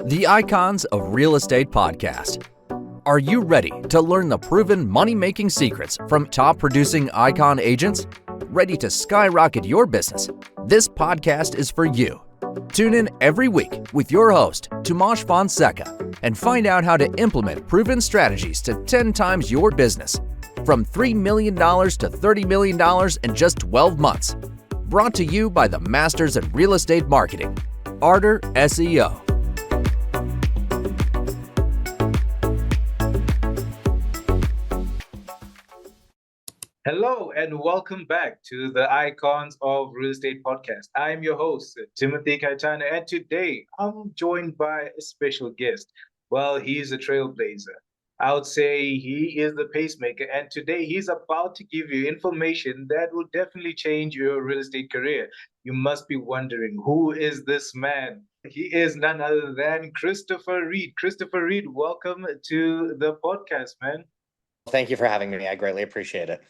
The Icons of Real Estate Podcast. Are you ready to learn the proven money-making secrets from top-producing icon agents? Ready to skyrocket your business? This podcast is for you. Tune in every week with your host, Tomasz Fonseca, and find out how to implement proven strategies to 10 times your business. From $3 million to $30 million in just 12 months. Brought to you by the Masters in Real Estate Marketing, Arter SEO. Hello and welcome back to the Icons of Real Estate Podcast. I'm your host, Timothy Kaitana, and today I'm joined by a special guest. Well, he's a trailblazer. I would say he is the pacemaker, and today he's about to give you information that will definitely change your real estate career. You must be wondering, who is this man? He is none other than Christopher Reid. Christopher Reid, welcome to the podcast, man. Thank you for having me. I greatly appreciate it.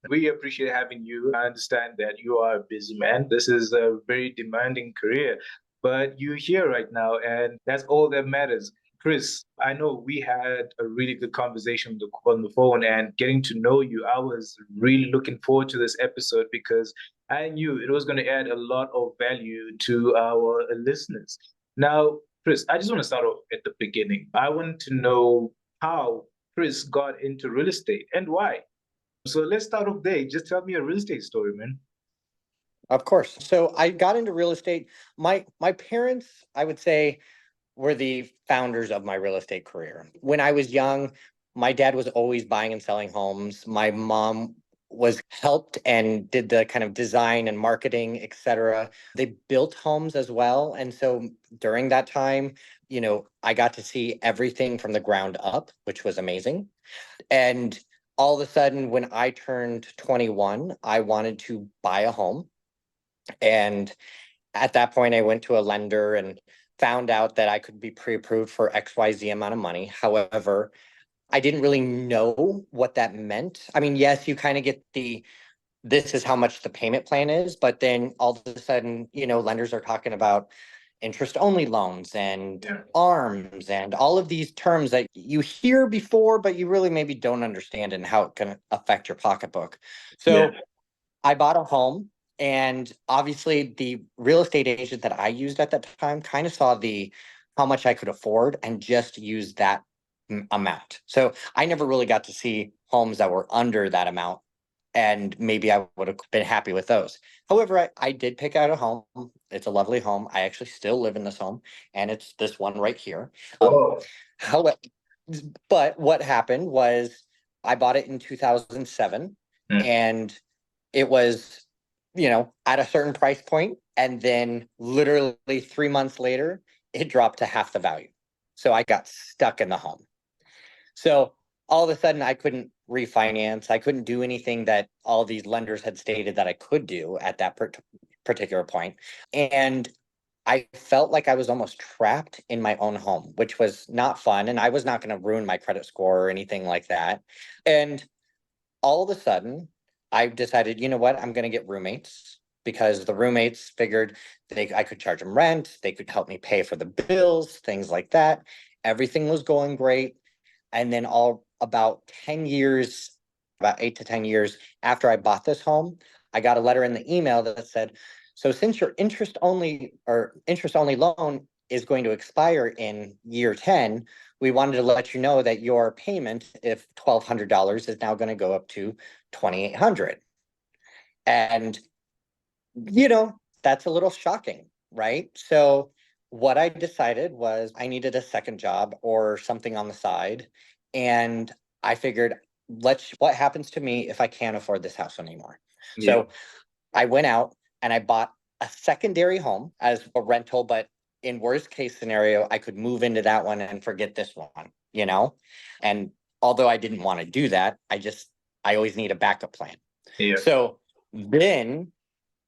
We appreciate having you. I understand that you are a busy man. This is a very demanding career, but you're here right now, and that's all that matters. Chris, I know we had a really good conversation on the phone, and getting to know you, I was really looking forward to this episode because I knew it was going to add a lot of value to our listeners. Now, Chris, I just want to start off at the beginning. I want to know how Chris got into real estate and why. So let's start off there. Just tell me a real estate story, man. Of course. So I got into real estate. My parents, I would say, were the founders of my real estate career. When I was young, my dad was always buying and selling homes. My mom was helped and did the kind of design and marketing, et cetera. They built homes as well. And so during that time, I got to see everything from the ground up, which was amazing. And all of a sudden, when I turned 21, I wanted to buy a home. And at that point, I went to a lender and found out that I could be pre-approved for XYZ amount of money. However, I didn't really know what that meant. I mean, yes, you kind of get this is how much the payment plan is, but then all of a sudden, lenders are talking about interest-only loans and ARMs and all of these terms that you hear before, but you really maybe don't understand and how it can affect your pocketbook. So I bought a home, and obviously the real estate agent that I used at that time kind of saw how much I could afford and just used that amount. So I never really got to see homes that were under that amount, and maybe I would have been happy with those. However, I did pick out a home. It's a lovely home. I actually still live in this home, and it's this one right here. But what happened was I bought it in 2007, and it was, at a certain price point, and then literally 3 months later, it dropped to half the value. So I got stuck in the home. So all of a sudden, I couldn't refinance. I couldn't do anything that all these lenders had stated that I could do at that particular point. And I felt like I was almost trapped in my own home, which was not fun. And I was not going to ruin my credit score or anything like that. And all of a sudden, I decided, you know what, I'm going to get roommates, because the roommates figured I could charge them rent. They could help me pay for the bills, things like that. Everything was going great. And then about 10 years, about 8 to 10 years after I bought this home, I got a letter in the email that said, so since your interest only loan is going to expire in year 10, we wanted to let you know that your payment, if $1,200, is now going to go up to $2,800. And, that's a little shocking, right? So what I decided was I needed a second job or something on the side. And I figured, what happens to me if I can't afford this house anymore? So I went out and I bought a secondary home as a rental, but in worst case scenario, I could move into that one and forget this one, And although I didn't want to do that, I always need a backup plan. So then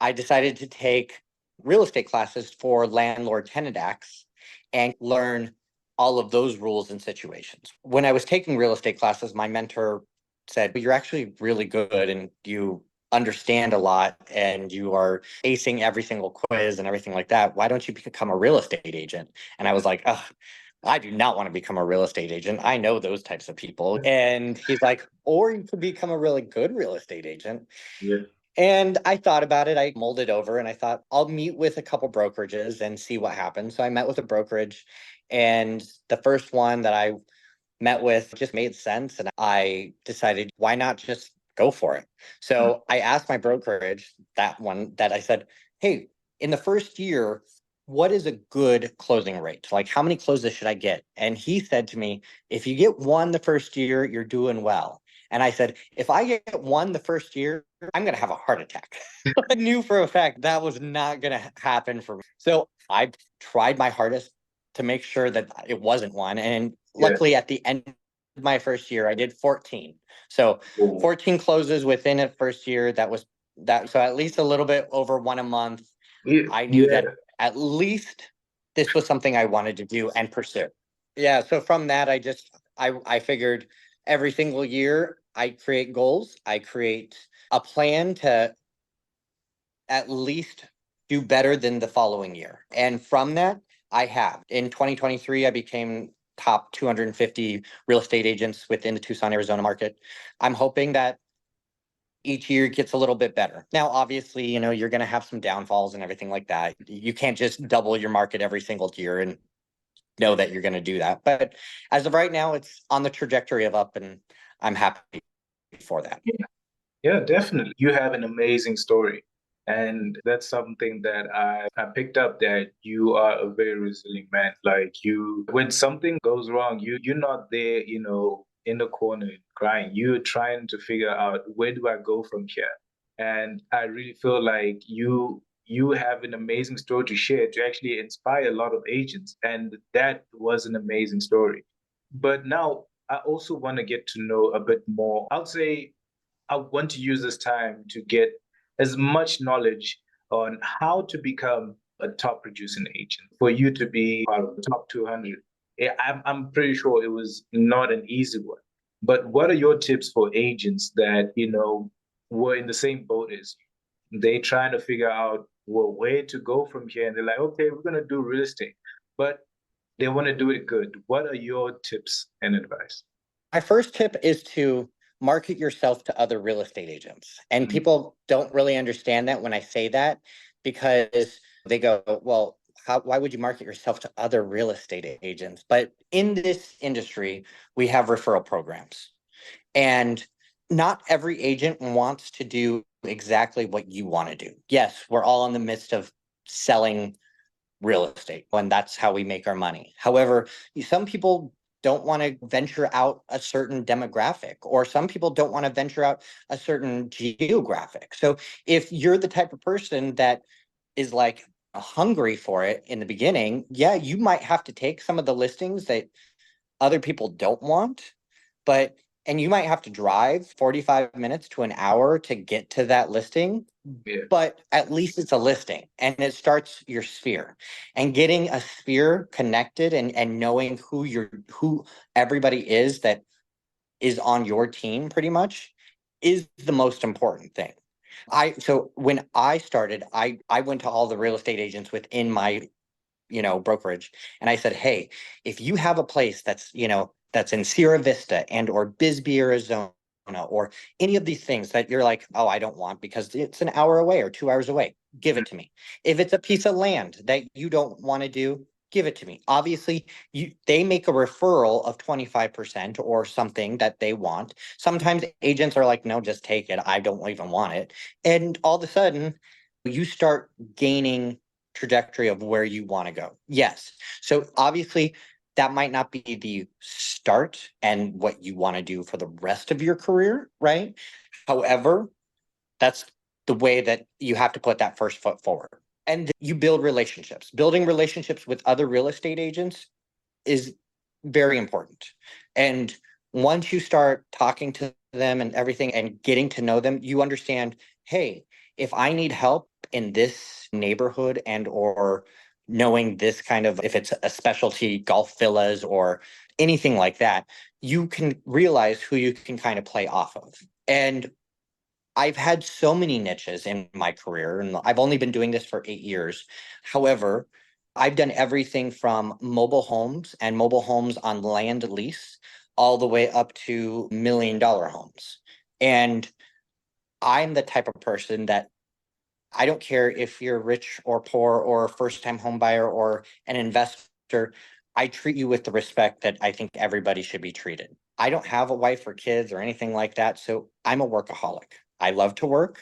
I decided to take real estate classes for landlord tenant acts and learn all of those rules and situations. When I was taking real estate classes, my mentor said, "But you're actually really good, and you understand a lot and you are acing every single quiz and everything like that, why don't you become a real estate agent? And I was like, oh, I do not want to become a real estate agent. I know those types of people. And he's like, or you could become a really good real estate agent. Yeah. And I thought about it. I mulled it over and I thought I'll meet with a couple brokerages and see what happens. So I met with a brokerage, and the first one that I met with just made sense. And I decided, why not just go for it? So I asked my brokerage, that one, that I said, hey, in the first year, what is a good closing rate? Like, how many closes should I get? And he said to me, if you get one the first year, you're doing well. And I said, if I get one the first year, I'm going to have a heart attack. I knew for a fact that was not going to happen for me. So I tried my hardest to make sure that it wasn't one. And Yeah. luckily, at the end of my first year, I did 14. So Oh, 14 closes within the first year. That was that. So at least a little bit over one a month. yeah. I knew Yeah. that at least this was something I wanted to do and pursue. Yeah. So from that, I figured every single year I create goals. I create a plan to at least do better than the following year. And from that, I have. In 2023, I became top 250 real estate agents within the Tucson, Arizona market. I'm hoping that each year gets a little bit better. Now, obviously, you're going to have some downfalls and everything like that. You can't just double your market every single year and know that you're going to do that. But as of right now, it's on the trajectory of up, and I'm happy for that. Yeah, definitely. You have an amazing story. And that's something that I picked up, that you are a very resilient man. Like, you, when something goes wrong, you're not there, in the corner crying. You're trying to figure out, where do I go from here? And I really feel like you have an amazing story to share, to actually inspire a lot of agents. And that was an amazing story. But now I also want to get to know a bit more. I'll say I want to use this time to get as much knowledge on how to become a top producing agent. For you to be part of the top 200, I'm pretty sure it was not an easy one. But what are your tips for agents that, were in the same boat as you? They trying to figure out, well, where to go from here. And they're like, okay, we're going to do real estate, but they want to do it good. What are your tips and advice? My first tip is to market yourself to other real estate agents. And Mhm. people don't really understand that when I say that, because they go, well, why would you market yourself to other real estate agents? But in this industry, we have referral programs. And not every agent wants to do exactly what you want to do. Yes, we're all in the midst of selling real estate, and that's how we make our money. However, some people don't want to venture out a certain demographic, or some people don't want to venture out a certain geographic. So if you're the type of person that is like hungry for it in the beginning, yeah, you might have to take some of the listings that other people don't want, but and you might have to drive 45 minutes to an hour to get to that listing, Yeah. but at least it's a listing and it starts your sphere. And getting a sphere connected and knowing who everybody is that is on your team pretty much is the most important thing. So when I started, I went to all the real estate agents within my brokerage, and I said, hey, if you have a place that's in Sierra Vista and or Bisbee, Arizona, or any of these things that you're like, oh, I don't want because it's an hour away or 2 hours away, give it to me. If it's a piece of land that you don't want to do, give it to me. Obviously, they make a referral of 25% or something that they want. Sometimes agents are like, no, just take it. I don't even want it. And all of a sudden, you start gaining trajectory of where you want to go. Yes. So obviously that might not be the start and what you want to do for the rest of your career, right? However, that's the way that you have to put that first foot forward. And you build relationships. Building relationships with other real estate agents is very important. And once you start talking to them and everything and getting to know them, you understand, hey, if I need help in this neighborhood and or knowing this kind of, if it's a specialty golf villas or anything like that, you can realize who you can kind of play off of. And I've had so many niches in my career, and I've only been doing this for 8 years. However, I've done everything from mobile homes and mobile homes on land lease all the way up to $1 million homes. And I'm the type of person that I don't care if you're rich or poor or a first-time home buyer or an investor. I treat you with the respect that I think everybody should be treated. I don't have a wife or kids or anything like that, so I'm a workaholic. I love to work.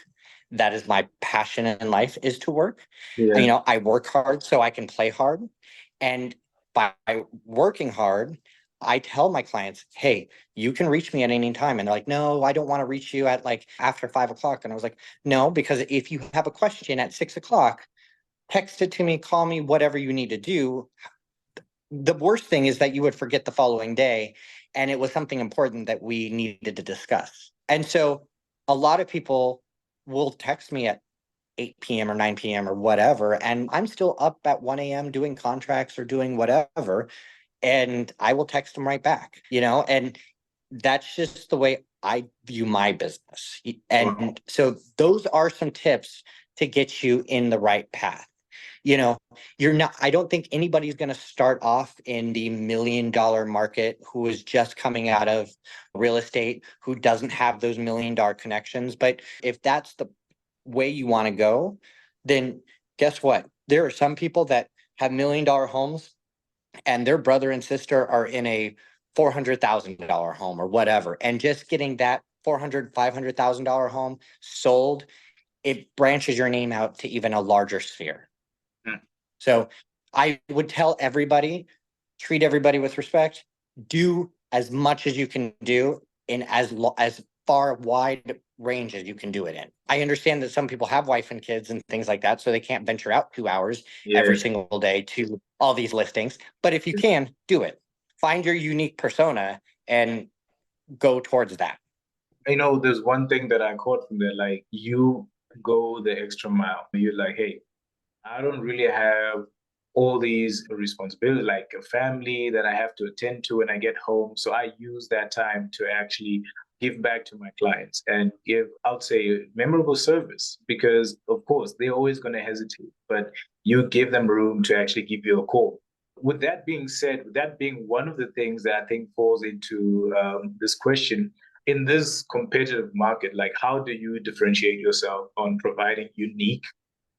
That is my passion in life, is to work. Yeah. I work hard so I can play hard. And by working hard, I tell my clients, hey, you can reach me at any time. And they're like, no, I don't want to reach you at like after 5 o'clock. And I was like, no, because if you have a question at 6 o'clock, text it to me, call me, whatever you need to do. The worst thing is that you would forget the following day, and it was something important that we needed to discuss. And so a lot of people will text me at 8 p.m. or 9 p.m. or whatever, and I'm still up at 1 a.m. doing contracts or doing whatever, and I will text them right back, and that's just the way I view my business. Wow. And so those are some tips to get you in the right path. You're not, I don't think anybody's going to start off in the $1 million market who is just coming out of real estate, who doesn't have those $1 million connections. But if that's the way you want to go, then guess what? There are some people that have $1 million homes and their brother and sister are in a $400,000 home or whatever. And just getting that $500,000 home sold, it branches your name out to even a larger sphere. So I would tell everybody, treat everybody with respect, do as much as you can do in as far wide range as you can do it in. I understand that some people have wife and kids and things like that, so they can't venture out 2 hours every single day to all these listings. But if you can, do it. Find your unique persona and go towards that. There's one thing that I caught from there, like you go the extra mile. You're like, hey, I don't really have all these responsibilities, like a family that I have to attend to when I get home. So I use that time to actually give back to my clients and give, I would say, memorable service, because of course they're always going to hesitate, but you give them room to actually give you a call. With that being said, that being one of the things that I think falls into this question, in this competitive market, like how do you differentiate yourself on providing unique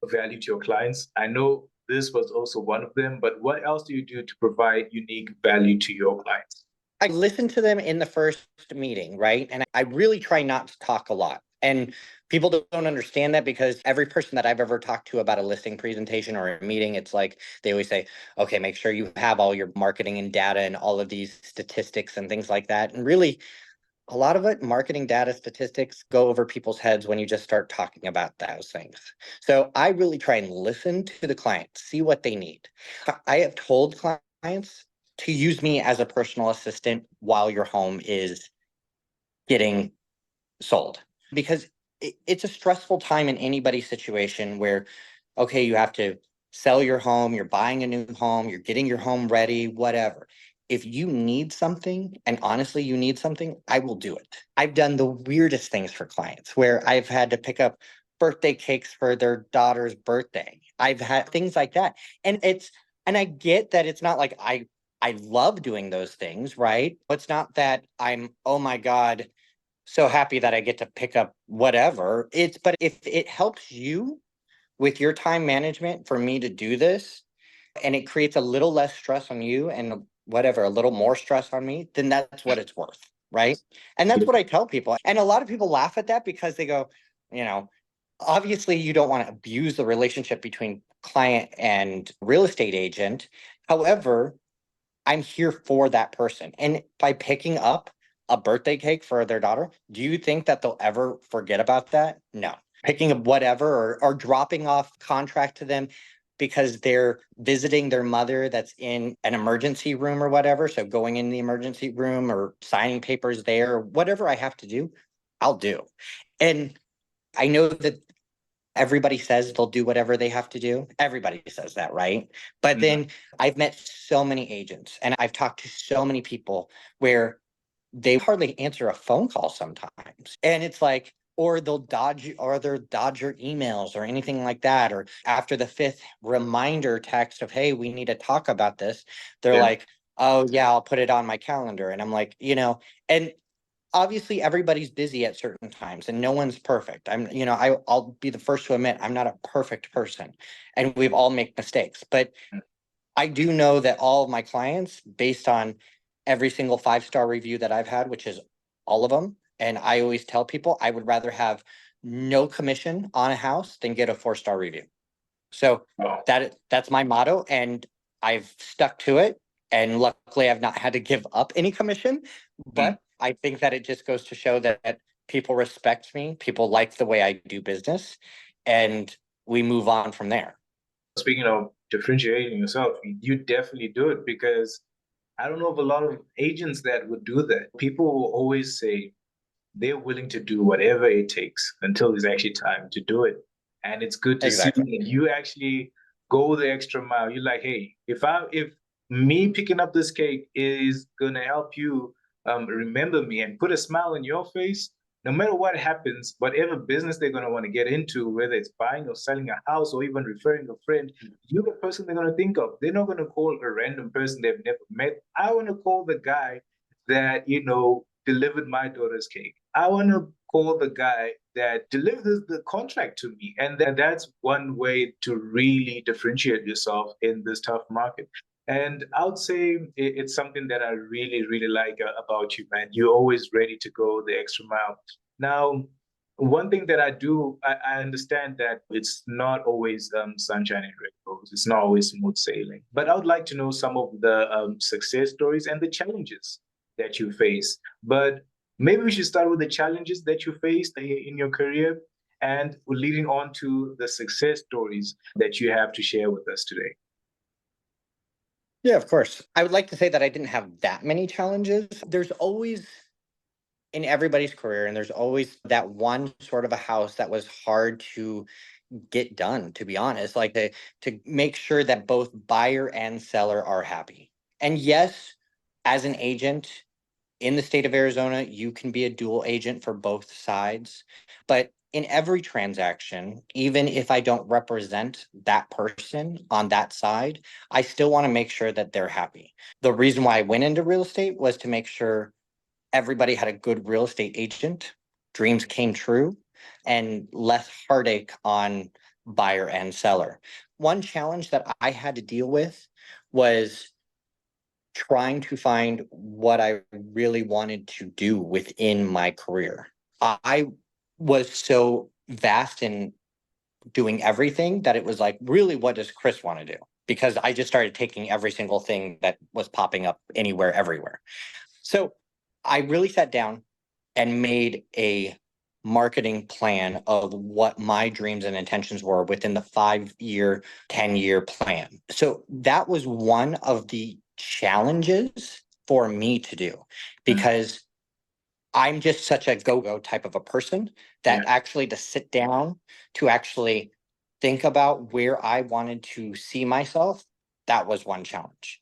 value to your clients? I know this was also one of them, but what else do you do to provide unique value to your clients? I listen to them in the first meeting, right? And I really try not to talk a lot. And people don't understand that, because every person that I've ever talked to about a listing presentation or a meeting, it's like they always say, okay, make sure you have all your marketing and data and all of these statistics and things like that. And really, a lot of it, marketing data statistics, go over people's heads when you just start talking about those things. So I really try and listen to the client, see what they need. I have told clients to use me as a personal assistant while your home is getting sold, because it's a stressful time in anybody's situation where, okay, you have to sell your home, you're buying a new home, you're getting your home ready, whatever. If you need something, and honestly, you need something, I will do it. I've done the weirdest things for clients where I've had to pick up birthday cakes for their daughter's birthday. I've had things like that. And I get that it's not like I love doing those things, right? It's not that I'm, oh my God, so happy that I get to pick up whatever. But if it helps you with your time management for me to do this, and it creates a little less stress on you and whatever, a little more stress on me, then that's what it's worth, right? And that's what I tell people. And a lot of people laugh at that because they go, you know, obviously you don't want to abuse the relationship between client and real estate agent. However, I'm here for that person. And by picking up a birthday cake for their daughter, do you think that they'll ever forget about that? No. Picking up whatever, or dropping off contract to them because they're visiting their mother that's in an emergency room or whatever. So going in the emergency room or signing papers there, whatever I have to do, I'll do. And I know that everybody says they'll do whatever they have to do. Everybody says that, right? But then I've met so many agents and I've talked to so many people where they hardly answer a phone call sometimes. And it's like, or they'll dodge your emails or anything like that. Or after the fifth reminder text of, hey, we need to talk about this, they're like, oh yeah, I'll put it on my calendar. And I'm like, and obviously everybody's busy at certain times and no one's perfect. I'll be the first to admit I'm not a perfect person, and we've all made mistakes. But I do know that all of my clients, based on every single 5-star review that I've had, which is all of them, and I always tell people I would rather have no commission on a house than get a 4-star review. So that's my motto, and I've stuck to it. And luckily, I've not had to give up any commission. But I think that it just goes to show that people respect me, people like the way I do business, and we move on from there. Speaking of differentiating yourself, you definitely do it, because I don't know of a lot of agents that would do that. People will always say they're willing to do whatever it takes until there's actually time to do it. And it's good to see that you actually go the extra mile. You're like, hey, if me picking up this cake is gonna help you remember me and put a smile on your face, no matter what happens, whatever business they're gonna want to get into, whether it's buying or selling a house or even referring a friend, you're the person they're gonna think of. They're not gonna call a random person they've never met. I want to call the guy that delivered my daughter's cake. I want to call the guy that delivers the contract to me. And that's one way to really differentiate yourself in this tough market. And I would say it's something that I really, really like about you, man. You're always ready to go the extra mile. Now, one thing that I understand that it's not always sunshine and rainbows. It's not always smooth sailing. But I would like to know some of the success stories and the challenges that you face. But maybe we should start with the challenges that you faced in your career, and leading on to the success stories that you have to share with us today. Yeah, of course. I would like to say that I didn't have that many challenges. There's always, in everybody's career, and there's always that one sort of a house that was hard to get done, to be honest, like to make sure that both buyer and seller are happy. And yes, as an agent in the state of Arizona, you can be a dual agent for both sides. But in every transaction, even if I don't represent that person on that side, I still want to make sure that they're happy. The reason why I went into real estate was to make sure everybody had a good real estate agent, dreams came true, and less heartache on buyer and seller. One challenge that I had to deal with was trying to find what I really wanted to do within my career. I was so vast in doing everything that it was like, really, what does Chris want to do? Because I just started taking every single thing that was popping up anywhere, everywhere. So I really sat down and made a marketing plan of what my dreams and intentions were within the 5-year, 10-year plan. So that was one of the challenges for me to do, because I'm just such a go-go type of a person that actually to sit down to actually think about where I wanted to see myself, that was one challenge.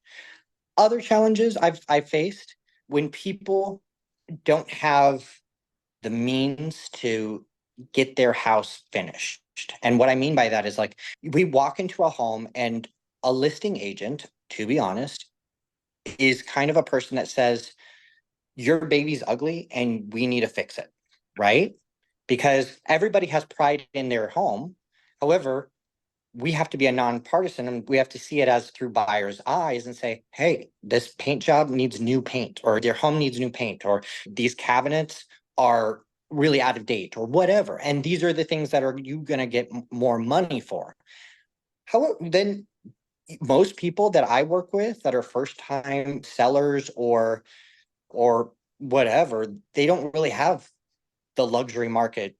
Other challenges I've faced, when people don't have the means to get their house finished. And what I mean by that is, like, we walk into a home and a listing agent, to be honest, is kind of a person that says, your baby's ugly and we need to fix it, right? Because everybody has pride in their home. However, we have to be a nonpartisan, and we have to see it as through buyers' eyes and say, hey, this paint job needs new paint, or their home needs new paint, or these cabinets are really out of date, or whatever. And these are the things that are you going to get more money for. However, then most people that I work with that are first-time sellers or whatever, they don't really have the luxury market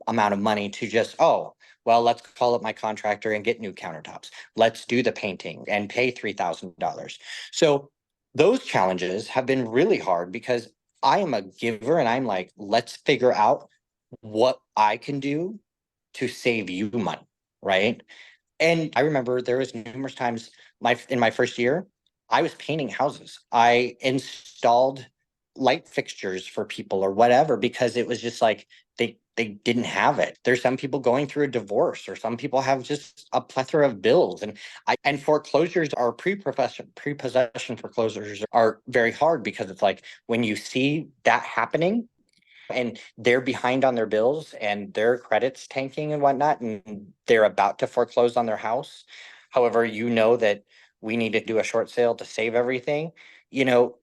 amount of money to just, oh, well, let's call up my contractor and get new countertops. Let's do the painting and pay $3,000. So those challenges have been really hard, because I am a giver and I'm like, let's figure out what I can do to save you money, right? And I remember there was numerous times in my first year, I was painting houses. I installed light fixtures for people or whatever, because it was just like they didn't have it. There's some people going through a divorce, or some people have just a plethora of bills. And foreclosures are prepossession foreclosures are very hard, because it's like when you see that happening and they're behind on their bills and their credit's tanking and whatnot, and they're about to foreclose on their house. However, you know that we need to do a short sale to save everything. You know,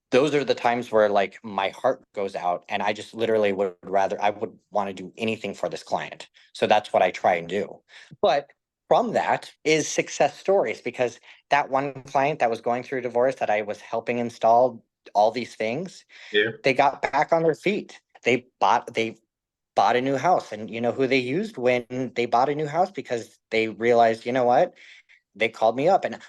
those are the times where like my heart goes out, and I just literally I would want to do anything for this client. So that's what I try and do. But from that is success stories, because that one client that was going through a divorce that I was helping install all these things, Yeah. they got back on their feet. They bought a new house, and you know who they used when they bought a new house, because they realized, you know what? They called me up, and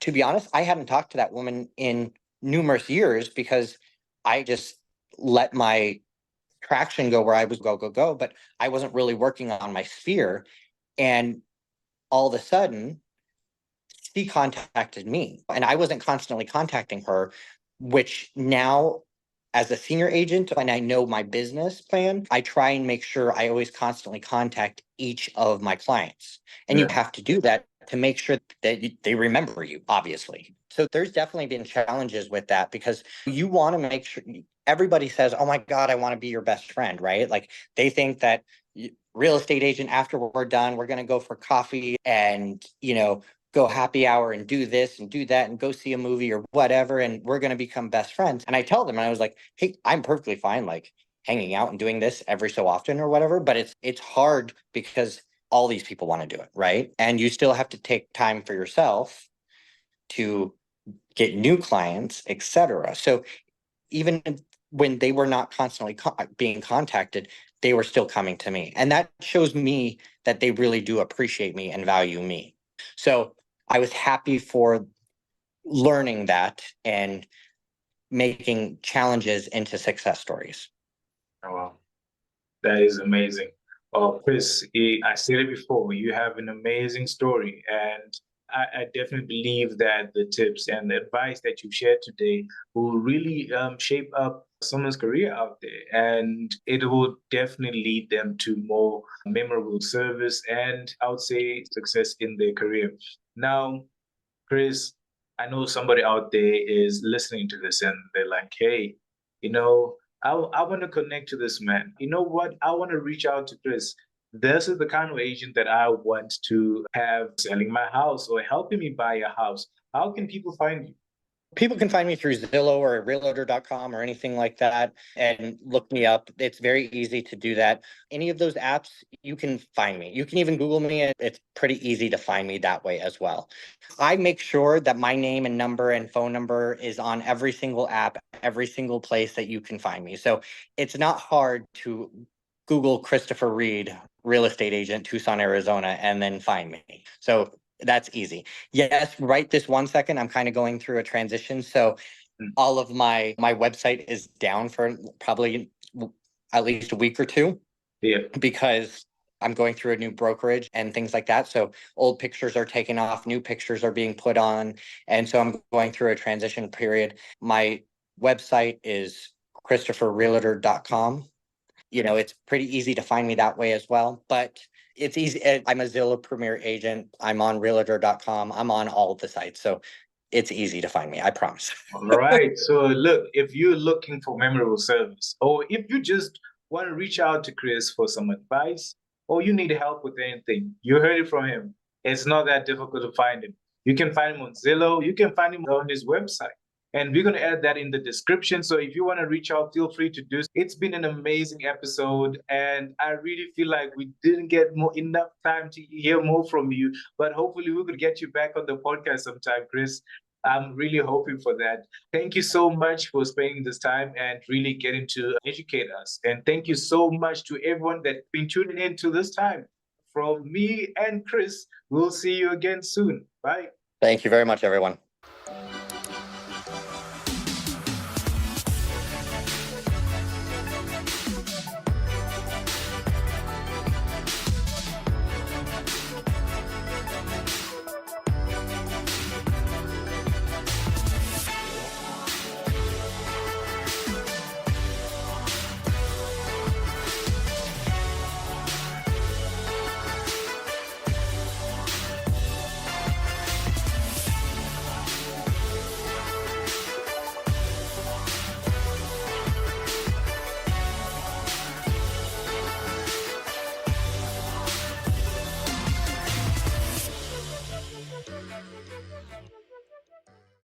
to be honest, I hadn't talked to that woman in numerous years, because I just let my traction go where I was go, but I wasn't really working on my sphere. And all of a sudden, she contacted me, and I wasn't constantly contacting her, which now, as a senior agent, and I know my business plan, I try and make sure I always constantly contact each of my clients. And you Yeah. have to do that to make sure that they remember you, obviously. So there's definitely been challenges with that, because you want to make sure everybody says, oh my God, I want to be your best friend, right? Like they think that real estate agent, after we're done, we're going to go for coffee and, go happy hour and do this and do that and go see a movie or whatever, and we're going to become best friends. And I tell them, and I was like, hey, I'm perfectly fine like hanging out and doing this every so often or whatever, but it's hard because all these people want to do it, right? And you still have to take time for yourself to get new clients, etc. So even when they were not constantly being contacted, they were still coming to me, and that shows me that they really do appreciate me and value me. So I was happy for learning that and making challenges into success stories. Oh, wow. That is amazing. Chris, I said it before, you have an amazing story, and I definitely believe that the tips and the advice that you shared today will really shape up someone's career out there, and it will definitely lead them to more memorable service and, I would say, success in their career. Now, Chris, I know somebody out there is listening to this and they're like, hey, you know, I want to connect to this man. You know what? I want to reach out to Chris. This is the kind of agent that I want to have selling my house or helping me buy a house. How can people find you? People can find me through Zillow or realtor.com or anything like that and look me up. It's very easy to do that. Any of those apps, you can find me. You can even Google me. It's pretty easy to find me that way as well. I make sure that my name and number and phone number is on every single app, every single place that you can find me. So it's not hard to Google Christopher Reid, real estate agent, Tucson, Arizona, and then find me. So that's easy. Yes, right this one second, I'm kind of going through a transition. So all of my website is down for probably at least a week or two. Yeah. Because I'm going through a new brokerage and things like that. So old pictures are taken off, new pictures are being put on. And so I'm going through a transition period. My website is christopherrealtor.com. It's pretty easy to find me that way as well, but it's easy. I'm a Zillow Premier agent. I'm on realtor.com. I'm on all of the sites. So it's easy to find me. I promise. All right. So look, if you're looking for memorable service, or if you just want to reach out to Chris for some advice, or you need help with anything, you heard it from him. It's not that difficult to find him. You can find him on Zillow. You can find him on his website. And we're going to add that in the description. So if you want to reach out, feel free to do so. It's been an amazing episode. And I really feel like we didn't get enough time to hear more from you. But hopefully we could get you back on the podcast sometime, Chris. I'm really hoping for that. Thank you so much for spending this time and really getting to educate us. And thank you so much to everyone that's been tuning in to this time. From me and Chris, we'll see you again soon. Bye. Thank you very much, everyone.